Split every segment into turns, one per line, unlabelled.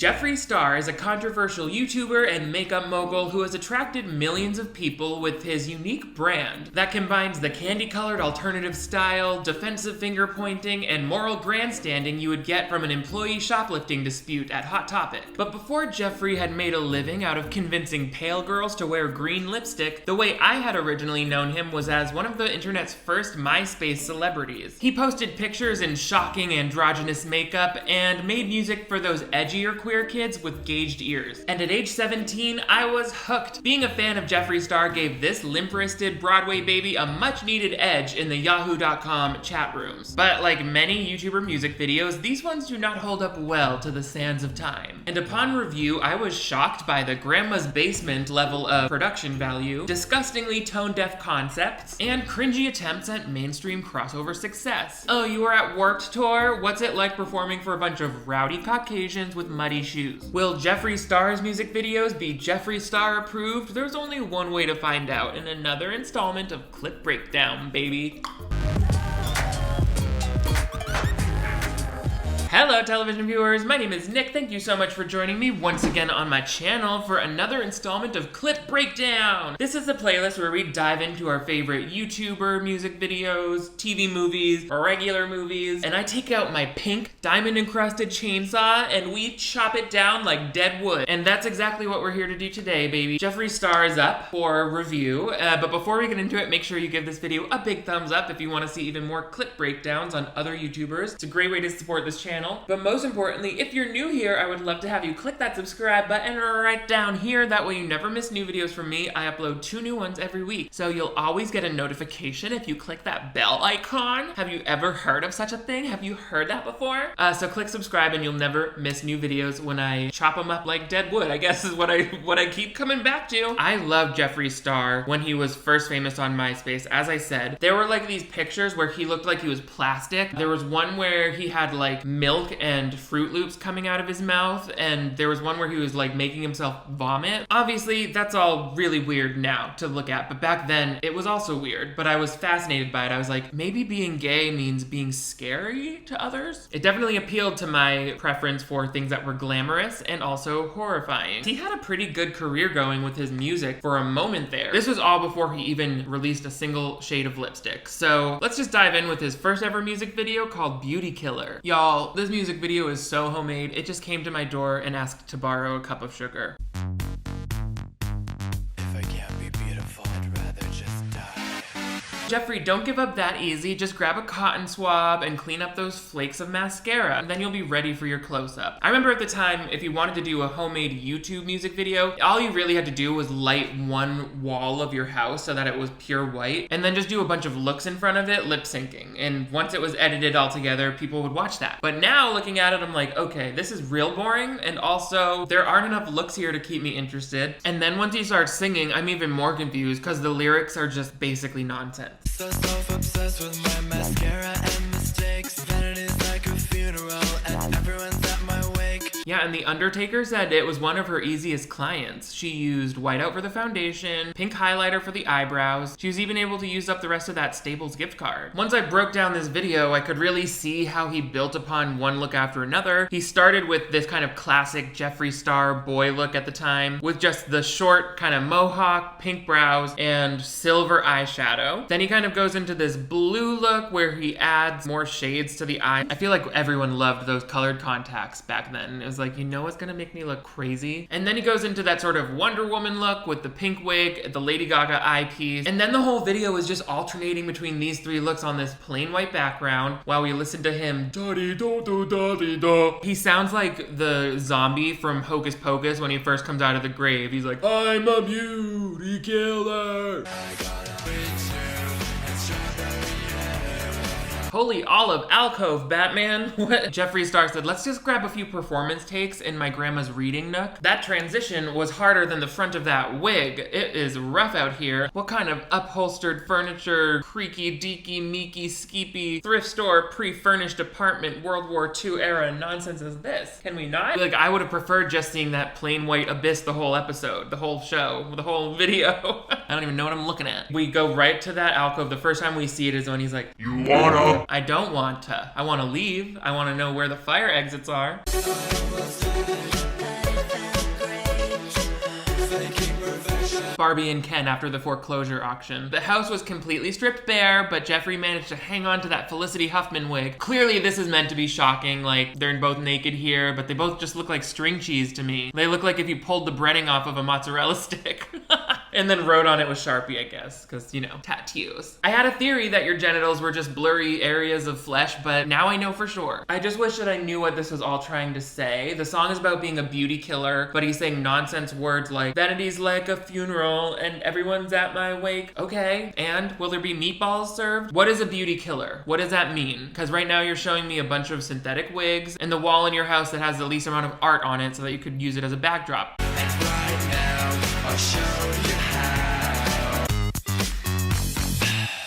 Jeffree Star is a controversial YouTuber and makeup mogul who has attracted millions of people with his unique brand that combines the candy-colored alternative style, defensive finger-pointing, and moral grandstanding you would get from an employee shoplifting dispute at Hot Topic. But before Jeffree had made a living out of convincing pale girls to wear green lipstick, the way I had originally known him was as one of the internet's first MySpace celebrities. He posted pictures in shocking androgynous makeup and made music for those edgier queer kids with gauged ears. And at age 17, I was hooked. Being a fan of Jeffree Star gave this limp-wristed Broadway baby a much-needed edge in the yahoo.com chat rooms. But like many YouTuber music videos, these ones do not hold up well to the sands of time. And upon review, I was shocked by the grandma's basement level of production value, disgustingly tone-deaf concepts, and cringy attempts at mainstream crossover success. Oh, you were at Warped Tour? What's it like performing for a bunch of rowdy Caucasians with muddy shoes? Will Jeffree Star's music videos be Jeffree Star approved? There's only one way to find out in another installment of Clip Breakdown, baby. Hello television viewers, my name is Nick. Thank you so much for joining me once again on my channel for another installment of Clip Breakdown. This is a playlist where we dive into our favorite YouTuber music videos, TV movies, or regular movies, and I take out my pink diamond-encrusted chainsaw and we chop it down like dead wood. And that's exactly what we're here to do today, baby. Jeffree Star is up for review, but before we get into it, make sure you give this video a big thumbs up if you want to see even more clip breakdowns on other YouTubers. It's a great way to support this channel. But most importantly, if you're new here, I would love to have you click that subscribe button right down here. That way you never miss new videos from me. I upload 2 new ones every week, so you'll always get a notification if you click that bell icon. Have you ever heard of such a thing? Have you heard that before? So click subscribe and you'll never miss new videos when I chop them up like dead wood, I guess is what I keep coming back to. I love Jeffree Star when he was first famous on MySpace. As I said, there were like these pictures where he looked like he was plastic. There was one where he had like milk and Fruit Loops coming out of his mouth, and there was one where he was like making himself vomit. Obviously, that's all really weird now to look at, but back then it was also weird, but I was fascinated by it. I was like, maybe being gay means being scary to others? It definitely appealed to my preference for things that were glamorous and also horrifying. He had a pretty good career going with his music for a moment there. This was all before he even released a single shade of lipstick. So let's just dive in with his first ever music video called Beauty Killer. Y'all, this music video is so homemade. It just came to my door and asked to borrow a cup of sugar. If I can't be beautiful, I'd rather just die. Jeffree, don't give up that easy. Just grab a cotton swab and clean up those flakes of mascara, and then you'll be ready for your close-up. I remember at the time, if you wanted to do a homemade YouTube music video, all you really had to do was light one wall of your house so that it was pure white, and then just do a bunch of looks in front of it, lip syncing. And once it was edited all together, people would watch that. But now, looking at it, I'm like, okay, this is real boring, and also, there aren't enough looks here to keep me interested. And then once he starts singing, I'm even more confused, because the lyrics are just basically nonsense.
So self-obsessed with my mascara and mistakes. Vanity's like a funeral and everyone's at my wake.
Yeah, and The Undertaker said it was one of her easiest clients. She used whiteout for the foundation, pink highlighter for the eyebrows. She was even able to use up the rest of that Staples gift card. Once I broke down this video, I could really see how he built upon one look after another. He started with this kind of classic Jeffree Star boy look at the time, with just the short kind of mohawk, pink brows, and silver eyeshadow. Then he kind of goes into this blue look where he adds more shades to the eye. I feel like everyone loved those colored contacts back then. It was like, you know what's gonna make me look crazy? And then he goes into that sort of Wonder Woman look with the pink wig, the Lady Gaga eyepiece, and then the whole video is just alternating between these 3 looks on this plain white background while we listen to him da-dee-do-do-da-dee-da. He sounds like the zombie from Hocus Pocus when he first comes out of the grave. He's like, I'm a beauty killer. Holy olive alcove, Batman. What? Jeffree Star said, let's just grab a few performance takes in my grandma's reading nook. That transition was harder than the front of that wig. It is rough out here. What kind of upholstered furniture, creaky, deaky, meeky, skeepy, thrift store, pre-furnished apartment, World War II era nonsense is this? Can we not? Like, I would have preferred just seeing that plain white abyss the whole episode, the whole show, the whole video. I don't even know what I'm looking at. We go right to that alcove. The first time we see it is when he's like, you wanna? I don't want to. I want to leave. I want to know where the fire exits are. Barbie and Ken after the foreclosure auction. The house was completely stripped bare, but Jeffree managed to hang on to that Felicity Huffman wig. Clearly this is meant to be shocking, like they're both naked here, but they both just look like string cheese to me. They look like if you pulled the breading off of a mozzarella stick. And then wrote on it with Sharpie, I guess, because, you know, tattoos. I had a theory that your genitals were just blurry areas of flesh, but now I know for sure. I just wish that I knew what this was all trying to say. The song is about being a beauty killer, but he's saying nonsense words like, vanity's like a funeral and everyone's at my wake. Okay, and will there be meatballs served? What is a beauty killer? What does that mean? Because right now you're showing me a bunch of synthetic wigs and the wall in your house that has the least amount of art on it so that you could use it as a backdrop.
And right now, I'll show you how.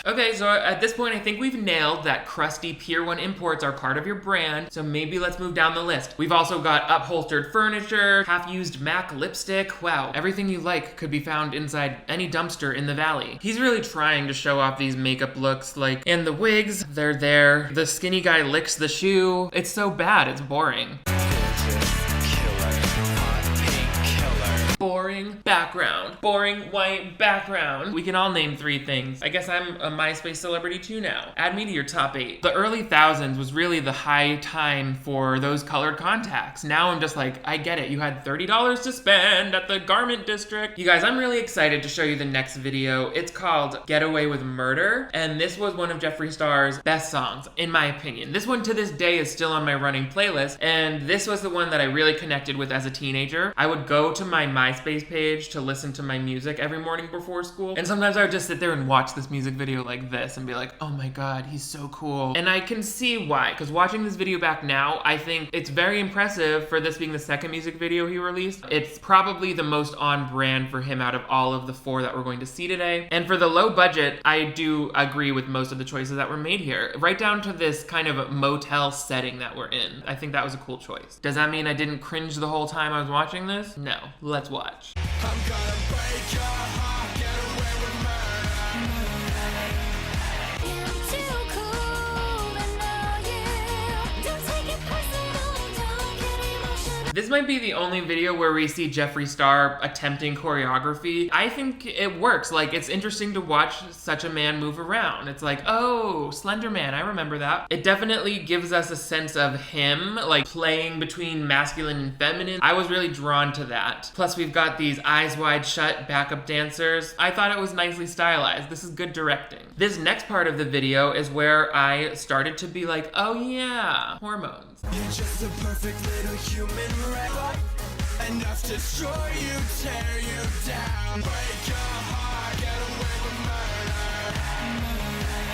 Okay, so at this point, I think we've nailed that crusty Pier 1 imports are part of your brand, so maybe let's move down the list. We've also got upholstered furniture, half-used MAC lipstick. Wow, everything you like could be found inside any dumpster in the valley. He's really trying to show off these makeup looks, like, and the wigs, they're there. The skinny guy licks the shoe. It's so bad, it's boring. Boring background. Boring white background. We can all name 3 things. I guess I'm a MySpace celebrity too now. Add me to your top 8. The early thousands was really the high time for those colored contacts. Now I'm just like, I get it. You had $30 to spend at the garment district. You guys, I'm really excited to show you the next video. It's called Getaway with Murder, and this was one of Jeffree Star's best songs, in my opinion. This one to this day is still on my running playlist, and this was the one that I really connected with as a teenager. I would go to my MySpace page to listen to my music every morning before school, and sometimes I would just sit there and watch this music video like this and be like, oh my god, he's so cool. And I can see why, because watching this video back now, I think it's very impressive for this being the second music video he released. It's probably the most on brand for him out of all of the 4 that we're going to see today. And for the low budget, I do agree with most of the choices that were made here, right down to this kind of motel setting that we're in. I think that was a cool choice. Does that mean I didn't cringe the whole time I was watching this? No. Let's watch.
I'm gonna break your heart, get away with murder.
I'm too cool to know you. Don't take it personal, don't get emotional.
This might be the only video where we see Jeffree Star attempting choreography. I think it works. Like, it's interesting to watch such a man move around. It's like, oh, Slender Man, I remember that. It definitely gives us a sense of him, like, playing between masculine and feminine. I was really drawn to that. Plus, we've got these eyes wide shut backup dancers. I thought it was nicely stylized. This is good directing. This next part of the video is where I started to be like, oh yeah, hormones.
You're just a perfect little human rat. Enough to destroy you, tear you down. Break your heart, get away with murder.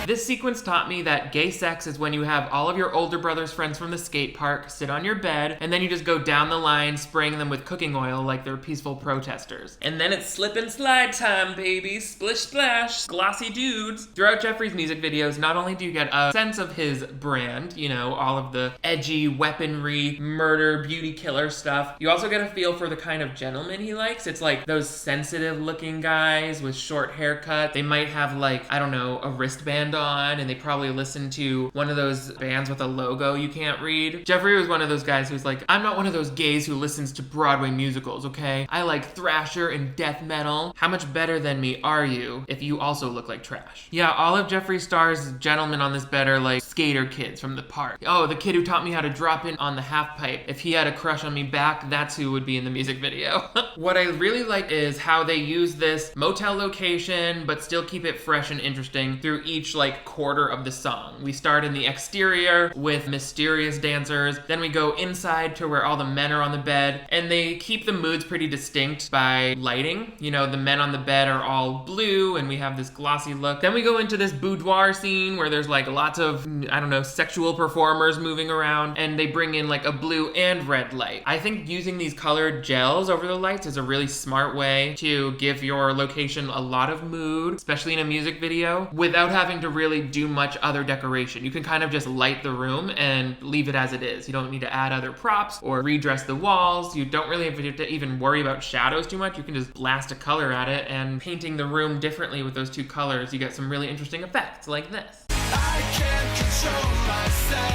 This sequence taught me that gay sex is when you have all of your older brother's friends from the skate park sit on your bed, and then you just go down the line spraying them with cooking oil like they're peaceful protesters. And then it's slip and slide time, baby. Splish splash, glossy dudes. Throughout Jeffree's music videos, not only do you get a sense of his brand, you know, all of the edgy weaponry, murder, beauty killer stuff, you also get a feel for the kind of gentleman he likes. It's like those sensitive looking guys with short haircut. They might have, like, I don't know, a wristband on, and they probably listen to one of those bands with a logo you can't read. Jeffree was one of those guys who's like, I'm not one of those gays who listens to Broadway musicals, okay? I like thrasher and death metal. How much better than me are you if you also look like trash? Yeah, all of Jeffree Star's gentlemen on this bed are like skater kids from the park. Oh, the kid who taught me how to drop in on the half pipe. If he had a crush on me back, that's who would be in the music video. What I really like is how they use this motel location, but still keep it fresh and interesting through each like quarter of the song. We start in the exterior with mysterious dancers, then we go inside to where all the men are on the bed, and they keep the moods pretty distinct by lighting. You know, the men on the bed are all blue and we have this glossy look. Then we go into this boudoir scene where there's like lots of, I don't know, sexual performers moving around, and they bring in like a blue and red light. I think using these colored gels over the lights is a really smart way to give your location a lot of mood, especially in a music video, without having to really do much other decoration. You can kind of just light the room and leave it as it is. You don't need to add other props or redress the walls. You don't really have to even worry about shadows too much. You can just blast a color at it, and painting the room differently with those two colors, you get some really interesting effects like this.
I can't control myself.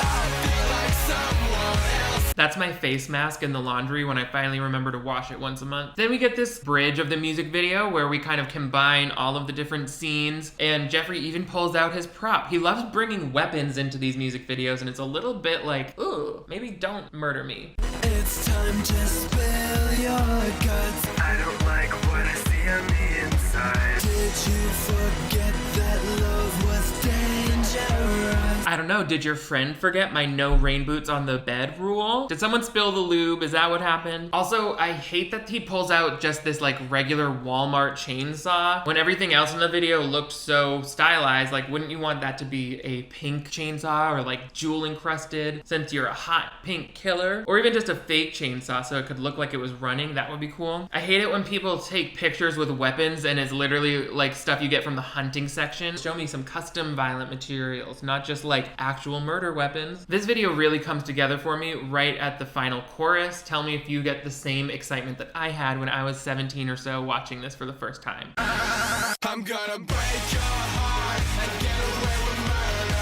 I feel like someone else
That's my face mask in the laundry when I finally remember to wash it once a month. Then we get this bridge of the music video where we kind of combine all of the different scenes, and Jeffree even pulls out his prop. He loves bringing weapons into these music videos, and it's a little bit like, ooh, maybe don't murder me.
It's time to spill your guts. I don't like what I see on the inside. Did you forget that love was dangerous?
I don't know, did your friend forget my no rain boots on the bed rule? Did someone spill the lube? Is that what happened? Also, I hate that he pulls out just this like regular Walmart chainsaw when everything else in the video looked so stylized. Like, wouldn't you want that to be a pink chainsaw or like jewel encrusted since you're a hot pink killer? Or even just a fake chainsaw so it could look like it was running. That would be cool. I hate it when people take pictures with weapons and it's literally like stuff you get from the hunting section. Show me some custom violent materials, not just like actual murder weapons. This video really comes together for me right at the final chorus. Tell me if you get the same excitement that I had when I was 17 or so watching this for the first time.
I'm gonna break your heart and get away with murder.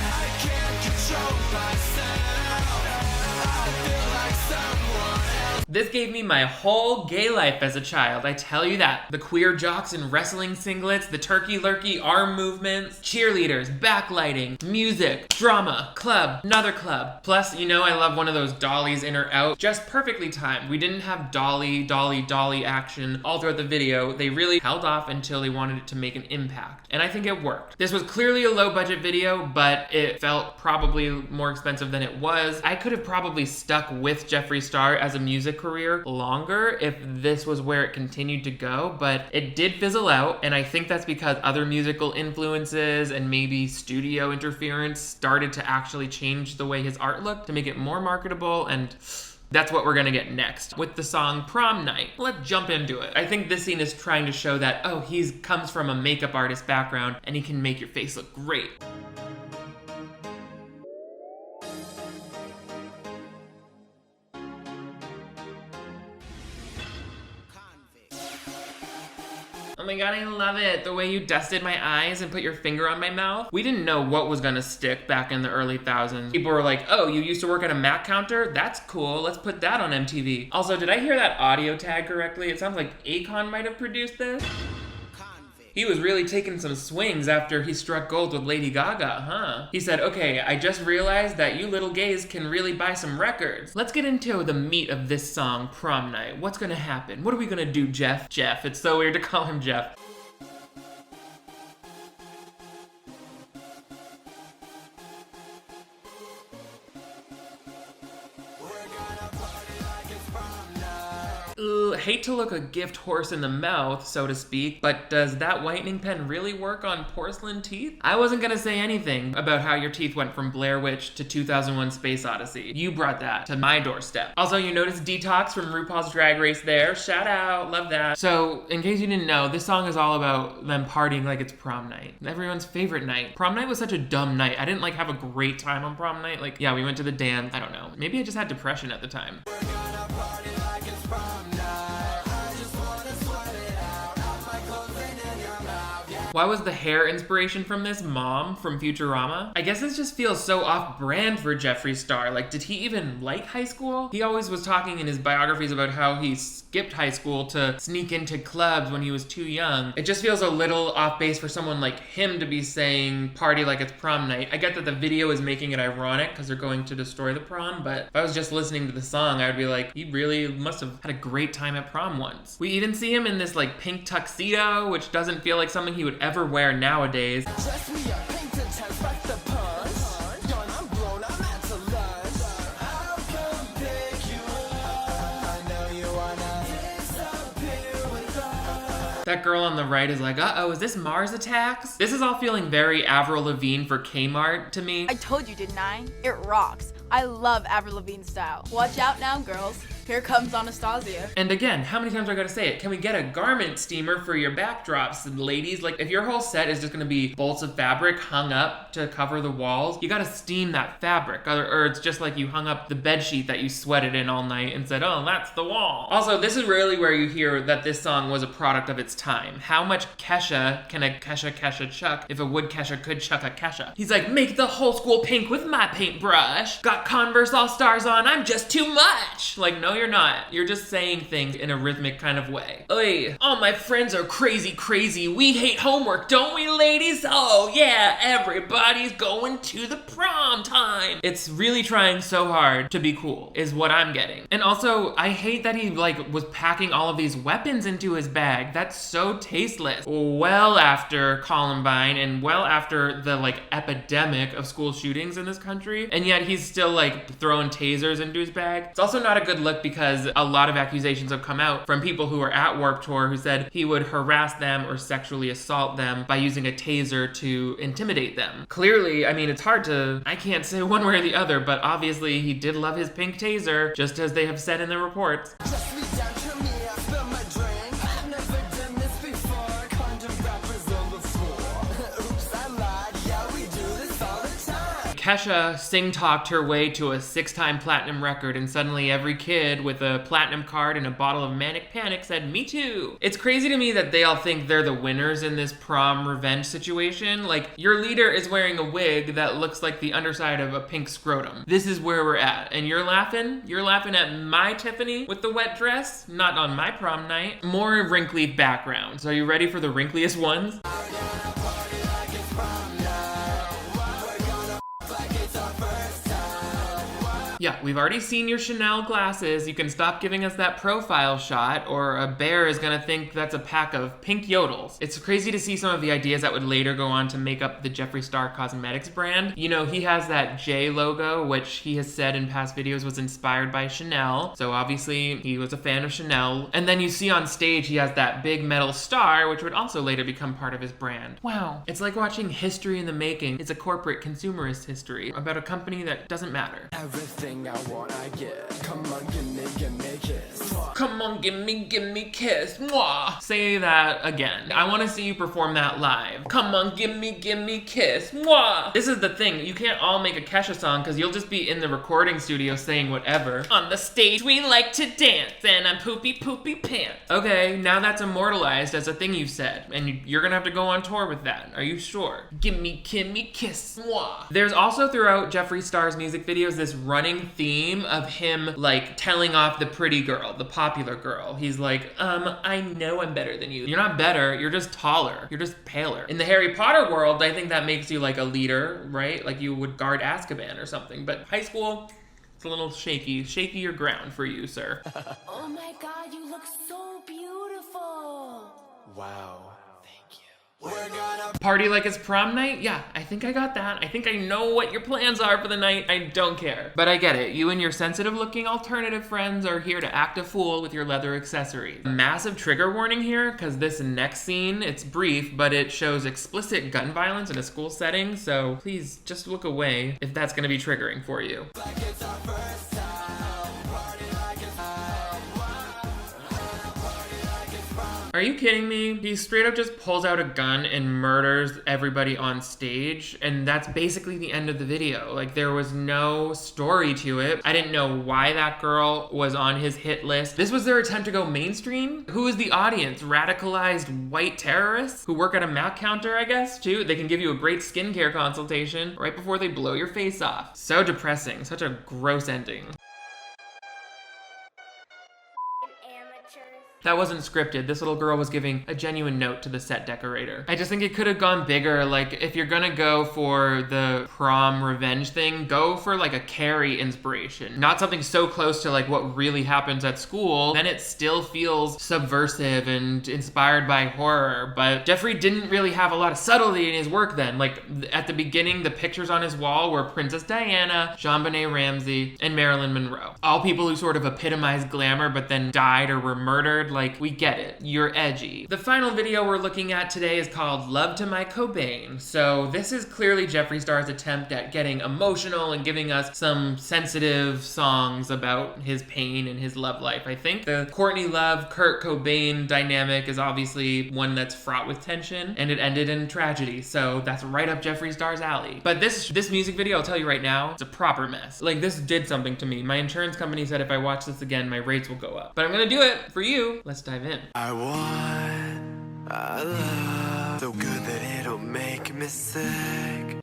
I can't control myself. I feel like someone else.
This gave me my whole gay life as a child, I tell you that. The queer jocks in wrestling singlets, the turkey-lurkey arm movements, cheerleaders, backlighting, music, drama, club, another club. Plus, you know I love one of those dollies in or out, just perfectly timed. We didn't have dolly action all throughout the video. They really held off until they wanted it to make an impact. And I think it worked. This was clearly a low-budget video, but it felt probably more expensive than it was. I could have probably stuck with Jeffree Star as a music career longer if this was where it continued to go, but it did fizzle out, and I think that's because other musical influences and maybe studio interference started to actually change the way his art looked to make it more marketable, and that's what we're gonna get next with the song Prom Night. Let's jump into it. I think this scene is trying to show that, oh, he comes from a makeup artist background and he can make your face look great. Oh my god, I love it. The way you dusted my eyes and put your finger on my mouth. We didn't know what was gonna stick back in the early thousands. People were like, oh, you used to work at a Mac counter? That's cool, let's put that on MTV. Also, did I hear that audio tag correctly? It sounds like Akon might have produced this. He was really taking some swings after he struck gold with Lady Gaga, huh? He said, okay, I just realized that you little gays can really buy some records. Let's get into the meat of this song, Prom Night. What's gonna happen? What are we gonna do, Jeff? Jeff, it's so weird to call him Jeff. Hate to look a gift horse in the mouth, so to speak, but does that whitening pen really work on porcelain teeth? I wasn't gonna say anything about how your teeth went from Blair Witch to 2001 Space Odyssey. You brought that to my doorstep. Also, you noticed Detox from RuPaul's Drag Race there. Shout out, love that. So, in case you didn't know, this song is all about them partying like it's prom night. Everyone's favorite night. Prom night was such a dumb night. I didn't like have a great time on prom night. Like, yeah, we went to the dance. I don't know. Maybe I just had depression at the time.
We're gonna party like it's prom night. I just wanna sweat it out. Have my clothes in your mouth. Yeah.
Why was the hair inspiration from this Mom from Futurama? I guess this just feels so off-brand for Jeffree Star. Like, did he even like high school? He always was talking in his biographies about how he skipped high school to sneak into clubs when he was too young. It just feels a little off base for someone like him to be saying party like it's prom night. I get that the video is making it ironic because they're going to destroy the prom, but if I was just listening to the song, I would be like, he really must have had a great time at prom once. We even see him in this like pink tuxedo, which doesn't feel like something he would ever wear nowadays.
Dress me up, pink to respect the punch. Yawn, I'm blown, I'm at to lunch. I'll come pick you up. I know you wanna disappear with us.
That girl on the right is like, uh-oh, is this Mars Attacks? This is all feeling very Avril Lavigne for Kmart to me.
I told you, didn't I? It rocks. I love Avril Lavigne style. Watch out now, girls. Here comes Anastasia.
And again, how many times do I gotta say it? Can we get a garment steamer for your backdrops? And ladies, like, if your whole set is just gonna be bolts of fabric hung up to cover the walls, you gotta steam that fabric. Or it's just like you hung up the bed sheet that you sweated in all night and said, oh, that's the wall. Also, this is really where you hear that this song was a product of its time. How much Kesha can a Kesha chuck if a wood Kesha could chuck a Kesha? He's like, make the whole school pink with my paintbrush. Got got Converse All-Stars on, I'm just too much. Like, no, you're not. You're just saying things in a rhythmic kind of way. Oy, all my friends are crazy. We hate homework, don't we, ladies? Oh, yeah, everybody's going to the prom time. It's really trying so hard to be cool, is what I'm getting. And also, I hate that he, like, was packing all of these weapons into his bag. That's so tasteless. Well after Columbine and well after the, like, epidemic of school shootings in this country, and yet he's still, like, throwing tasers into his bag. It's also not a good look because a lot of accusations have come out from people who were at Warped Tour who said he would harass them or sexually assault them by using a taser to intimidate them. Clearly, I mean, it's hard to, I can't say one way or the other, but obviously he did love his pink taser, just as they have said in the reports.
Just reach down to me, I spill my drink. I've never done this before. Condom rappers on the floor. Oops, I lied. Yeah, we do this all the time.
Kesha sing-talked her way to a 6-time platinum record, and suddenly every kid with a platinum card and a bottle of Manic Panic said, "Me too." It's crazy to me that they all think they're the winners in this prom revenge situation. Like, your leader is wearing a wig that looks like the underside of a pink scrotum. This is where we're at. And you're laughing? You're laughing at my Tiffany with the wet dress? Not on my prom night. More wrinkly backgrounds. Are you ready for the wrinkliest ones? Yeah, we've already seen your Chanel glasses. You can stop giving us that profile shot, or a bear is gonna think that's a pack of pink yodels. It's crazy to see some of the ideas that would later go on to make up the Jeffree Star Cosmetics brand. You know, he has that J logo, which he has said in past videos was inspired by Chanel. So obviously he was a fan of Chanel. And then you see on stage he has that big metal star, which would also later become part of his brand. Wow, it's like watching history in the making. It's a corporate consumerist history about a company that doesn't matter.
Everything I want, I get. Come on, give me a kiss.
Come on, give me kiss. Mwah. Say that again. I want to see you perform that live. Come on, give me kiss. Mwah. This is the thing. You can't all make a Kesha song because you'll just be in the recording studio saying whatever. On the stage, we like to dance, and I'm poopy pants. Okay, now that's immortalized as a thing you said, and you're gonna have to go on tour with that. Are you sure? Give me kiss. Mwah. There's also throughout Jeffree Star's music videos this running theme of him, like, telling off the pretty girl, the popular girl. He's like, I know I'm better than you. You're not better, you're just taller. You're just paler. In the Harry Potter world, I think that makes you like a leader, right? Like you would guard Azkaban or something. But high school, it's a little shakier ground for you, sir.
Oh my god, you look so beautiful.
Wow. Thank you.
Party like it's prom night? Yeah, I think I got that. I think I know what your plans are for the night. I don't care. But I get it. You and your sensitive looking alternative friends are here to act a fool with your leather accessories. Massive trigger warning here, because this next scene, it's brief, but it shows explicit gun violence in a school setting, so please just look away if that's gonna be triggering for you.
Like it's our first time. Party like it's
Are you kidding me? He straight up just pulls out a gun and murders everybody on stage, and that's basically the end of the video. Like, there was no story to it. I didn't know why that girl was on his hit list. This was their attempt to go mainstream? Who is the audience? Radicalized white terrorists who work at a Mac counter, I guess, too? They can give you a great skincare consultation right before they blow your face off. So depressing. Such a gross ending. That wasn't scripted. This little girl was giving a genuine note to the set decorator. I just think it could have gone bigger. Like, if you're gonna go for the prom revenge thing, go for like a Carrie inspiration. Not something so close to like what really happens at school. Then it still feels subversive and inspired by horror. But Jeffree didn't really have a lot of subtlety in his work then. Like, at the beginning, the pictures on his wall were Princess Diana, JonBenet Ramsey, and Marilyn Monroe. All people who sort of epitomized glamour but then died or were murdered. Like, we get it. You're edgy. The final video we're looking at today is called Love to My Cobain. So this is clearly Jeffree Star's attempt at getting emotional and giving us some sensitive songs about his pain and his love life. I think the Courtney Love, Kurt Cobain dynamic is obviously one that's fraught with tension, and it ended in tragedy. So that's right up Jeffree Star's alley. But this music video, I'll tell you right now, it's a proper mess. Like, this did something to me. My insurance company said if I watch this again, my rates will go up. But I'm gonna do it for you. Let's dive in.
I love So good that it'll make me sick.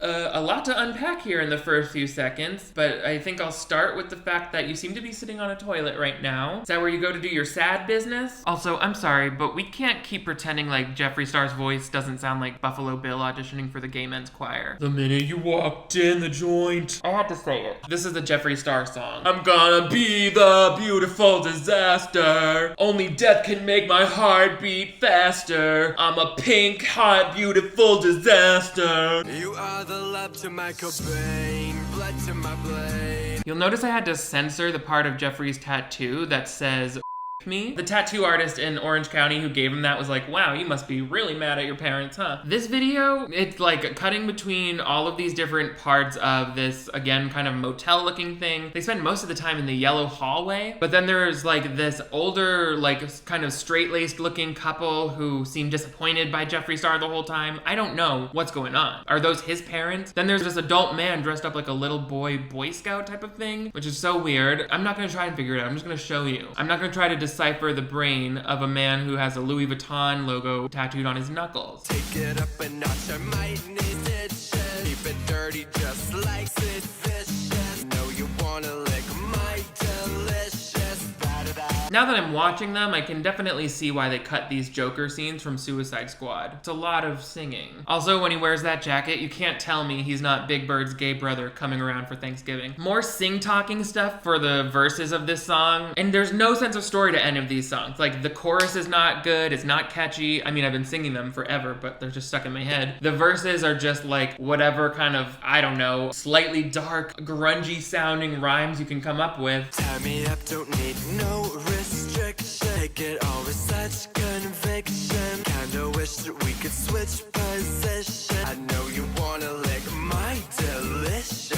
A lot to unpack here in the first few seconds, but I think I'll start with the fact that you seem to be sitting on a toilet right now. Is that where you go to do your sad business? Also, I'm sorry, but we can't keep pretending like Jeffree Star's voice doesn't sound like Buffalo Bill auditioning for the gay men's choir. The minute you walked in the joint. I had to say it. This is a Jeffree Star song. I'm gonna be the beautiful disaster. Only death can make my heart beat faster. I'm a pink, hot, beautiful disaster.
You are the love to my Cobain, blood to my blade.
You'll notice I had to censor the part of Jeffree's tattoo that says me. The tattoo artist in Orange County who gave him that was like, wow, you must be really mad at your parents, huh? This video, it's like cutting between all of these different parts of this, again, kind of motel looking thing. They spend most of the time in the yellow hallway, but then there's like this older, like kind of straight-laced looking couple who seem disappointed by Jeffree Star the whole time. I don't know what's going on. Are those his parents? Then there's this adult man dressed up like a little Boy Scout type of thing, which is so weird. I'm not gonna try and figure it out. I'm just gonna show you. I'm not gonna try to decipher the brain of a man who has a Louis Vuitton logo tattooed on his knuckles.
Take it up a notch, I might need ditches. Keep it dirty just like Sid Vicious. Know you wanna lick my delicious. Da-da-da.
Now that I'm watching them, I can definitely see why they cut these Joker scenes from Suicide Squad. It's a lot of singing. Also, when he wears that jacket, you can't tell me he's not Big Bird's gay brother coming around for Thanksgiving. More sing-talking stuff for the verses of this song, and there's no sense of story to any of these songs. Like, the chorus is not good, it's not catchy. I mean, I've been singing them forever, but they're just stuck in my head. The verses are just like whatever kind of, I don't know, slightly dark, grungy sounding rhymes you can come up with.
Tie me up, don't need no restriction. Take it all with such conviction. Kinda wish that we could switch position. I know you wanna lick my delicious.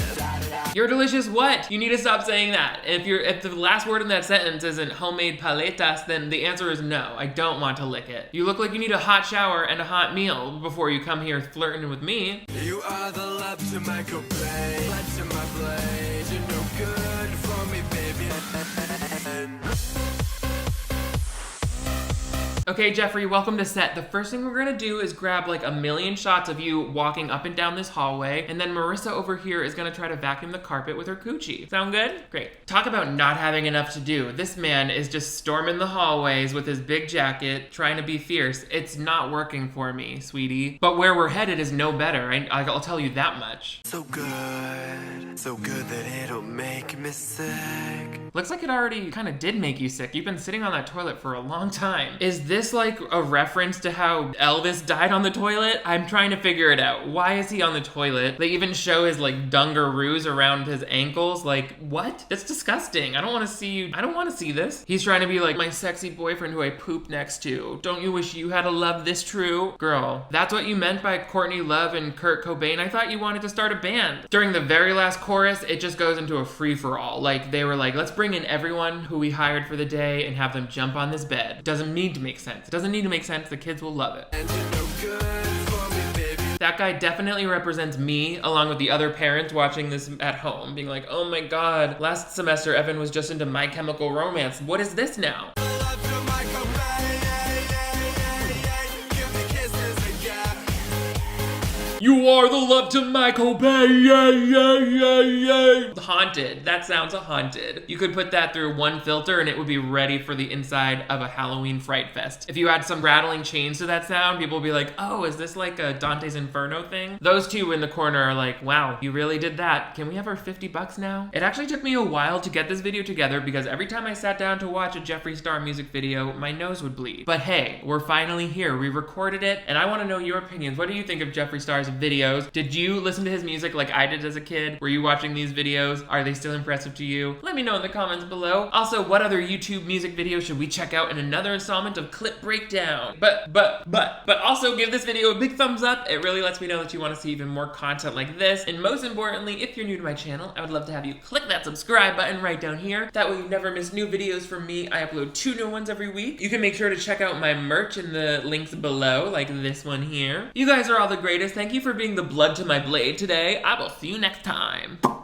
You're delicious what? You need to stop saying that. If the last word in that sentence isn't homemade paletas, then the answer is no. I don't want to lick it. You look like you need a hot shower and a hot meal before you come here flirting with me.
You are the love to my Cobain, blood to my blade. You're no good for me, baby.
Okay, Jeffree, welcome to set. The first thing we're gonna do is grab like a million shots of you walking up and down this hallway, and then Marissa over here is gonna try to vacuum the carpet with her coochie. Sound good? Great. Talk about not having enough to do. This man is just storming the hallways with his big jacket, trying to be fierce. It's not working for me, sweetie. But where we're headed is no better. I'll tell you that much.
So good that it'll make me sick.
Looks like it already kind of did make you sick. You've been sitting on that toilet for a long time. Is this like a reference to how Elvis died on the toilet? I'm trying to figure it out. Why is he on the toilet? They even show his like dungaroos around his ankles. Like, what? That's disgusting. I don't want to see you. I don't want to see this. He's trying to be like my sexy boyfriend who I poop next to. Don't you wish you had a love this true? Girl, that's what you meant by Courtney Love and Kurt Cobain? I thought you wanted to start a band. During the very last chorus, it just goes into a free-for-all. Like, they were like, let's bring in everyone who we hired for the day and have them jump on this bed. Doesn't need to make sense. It doesn't need to make sense. The kids will love it.
And you're no good for me, baby.
That guy definitely represents me, along with the other parents watching this at home, being like, oh my god, last semester Evan was just into My Chemical Romance. What is this now?
Love to my Cobain, give me kisses again.
You are the love to my Cobain, Haunted. That sounds haunted. You could put that through one filter and it would be ready for the inside of a Halloween Fright Fest. If you add some rattling chains to that sound, people will be like, oh, is this like a Dante's Inferno thing? Those two in the corner are like, wow, you really did that. Can we have our $50 now? It actually took me a while to get this video together because every time I sat down to watch a Jeffree Star music video, my nose would bleed. But hey, we're finally here. We recorded it and I want to know your opinions. What do you think of Jeffree Star's videos? Did you listen to his music like I did as a kid? Were you watching these videos? Are they still impressive to you? Let me know in the comments below. Also, what other YouTube music videos should we check out in another installment of Clip Breakdown? But also give this video a big thumbs up. It really lets me know that you want to see even more content like this. And most importantly, if you're new to my channel, I would love to have you click that subscribe button right down here. That way you never miss new videos from me. I upload 2 new ones every week. You can make sure to check out my merch in the links below, like this one here. You guys are all the greatest. Thank you for being the blood to my blade today. I will see you next time.